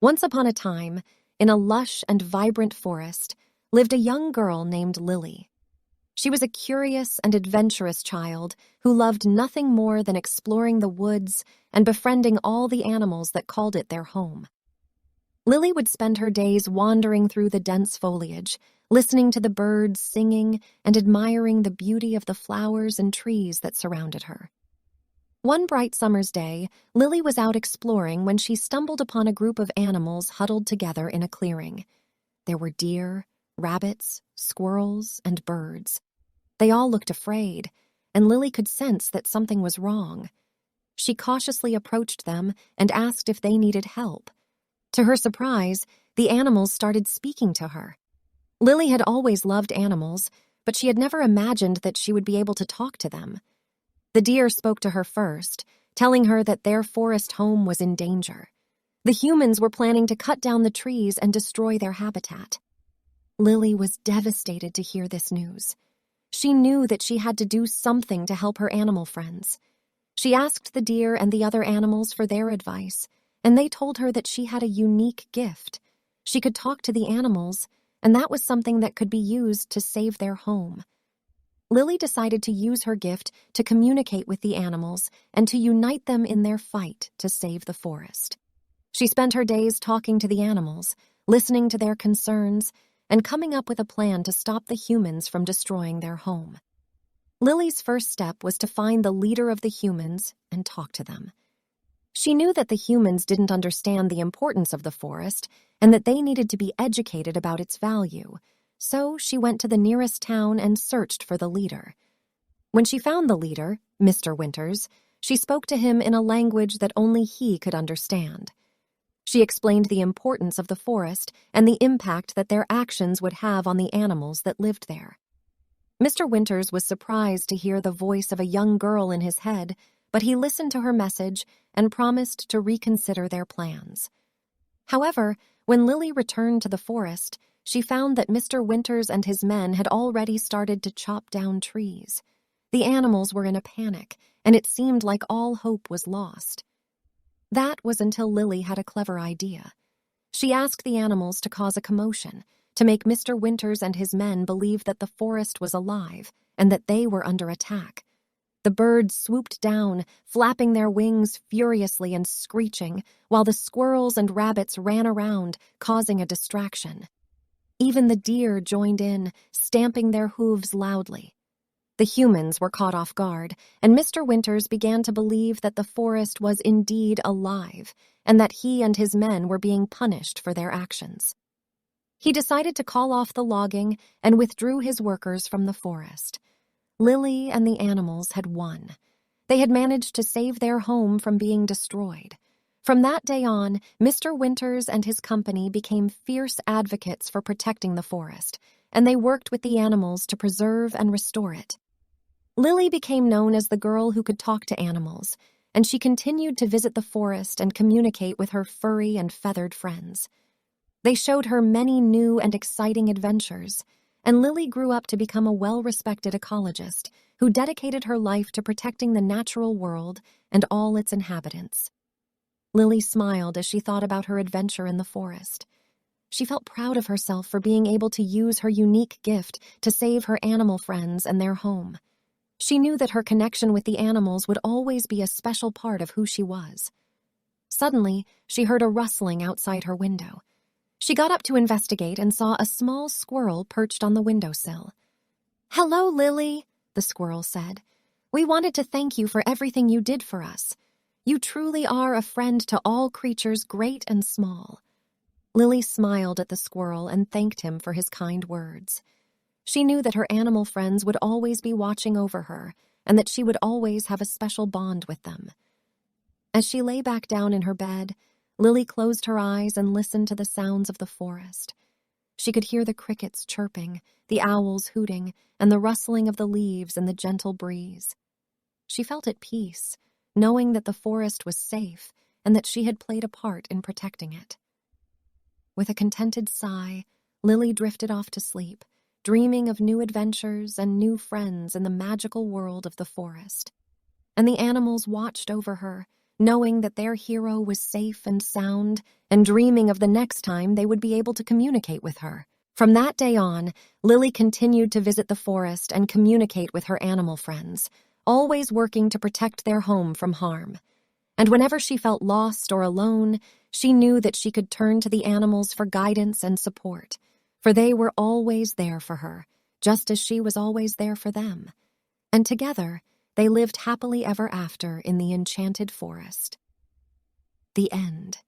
Once upon a time, in a lush and vibrant forest, lived a young girl named Lily. She was a curious and adventurous child who loved nothing more than exploring the woods and befriending all the animals that called it their home. Lily would spend her days wandering through the dense foliage, listening to the birds singing and admiring the beauty of the flowers and trees that surrounded her. One bright summer's day, Lily was out exploring when she stumbled upon a group of animals huddled together in a clearing. There were deer, rabbits, squirrels, and birds. They all looked afraid, and Lily could sense that something was wrong. She cautiously approached them and asked if they needed help. To her surprise, the animals started speaking to her. Lily had always loved animals, but she had never imagined that she would be able to talk to them. The deer spoke to her first, telling her that their forest home was in danger. The humans were planning to cut down the trees and destroy their habitat. Lily was devastated to hear this news. She knew that she had to do something to help her animal friends. She asked the deer and the other animals for their advice, and they told her that she had a unique gift. She could talk to the animals, and that was something that could be used to save their home. Lily decided to use her gift to communicate with the animals and to unite them in their fight to save the forest. She spent her days talking to the animals, listening to their concerns, and coming up with a plan to stop the humans from destroying their home. Lily's first step was to find the leader of the humans and talk to them. She knew that the humans didn't understand the importance of the forest and that they needed to be educated about its value, so she went to the nearest town and searched for the leader. When she found the leader, Mr. Winters, she spoke to him in a language that only he could understand. She explained the importance of the forest and the impact that their actions would have on the animals that lived there. Mr. Winters was surprised to hear the voice of a young girl in his head, but he listened to her message and promised to reconsider their plans. However, when Lily returned to the forest, she found that Mr. Winters and his men had already started to chop down trees. The animals were in a panic, and it seemed like all hope was lost. That was until Lily had a clever idea. She asked the animals to cause a commotion, to make Mr. Winters and his men believe that the forest was alive and that they were under attack. The birds swooped down, flapping their wings furiously and screeching, while the squirrels and rabbits ran around, causing a distraction. Even the deer joined in, stamping their hooves loudly. The humans were caught off guard, and Mr. Winters began to believe that the forest was indeed alive, and that he and his men were being punished for their actions. He decided to call off the logging and withdrew his workers from the forest. Lily and the animals had won. They had managed to save their home from being destroyed. From that day on, Mr. Winters and his company became fierce advocates for protecting the forest, and they worked with the animals to preserve and restore it. Lily became known as the girl who could talk to animals, and she continued to visit the forest and communicate with her furry and feathered friends. They showed her many new and exciting adventures, and Lily grew up to become a well-respected ecologist who dedicated her life to protecting the natural world and all its inhabitants. Lily smiled as she thought about her adventure in the forest. She felt proud of herself for being able to use her unique gift to save her animal friends and their home. She knew that her connection with the animals would always be a special part of who she was. Suddenly, she heard a rustling outside her window. She got up to investigate and saw a small squirrel perched on the windowsill. "Hello, Lily," the squirrel said. "We wanted to thank you for everything you did for us. You truly are a friend to all creatures great and small." Lily smiled at the squirrel and thanked him for his kind words. She knew that her animal friends would always be watching over her and that she would always have a special bond with them. As she lay back down in her bed, Lily closed her eyes and listened to the sounds of the forest. She could hear the crickets chirping, the owls hooting, and the rustling of the leaves in the gentle breeze. She felt at peace, knowing that the forest was safe and that she had played a part in protecting it. With a contented sigh, Lily drifted off to sleep, dreaming of new adventures and new friends in the magical world of the forest. And the animals watched over her, knowing that their hero was safe and sound, and dreaming of the next time they would be able to communicate with her. From that day on, Lily continued to visit the forest and communicate with her animal friends, always working to protect their home from harm. And whenever she felt lost or alone, she knew that she could turn to the animals for guidance and support, for they were always there for her, just as she was always there for them. And together, they lived happily ever after in the enchanted forest. The end.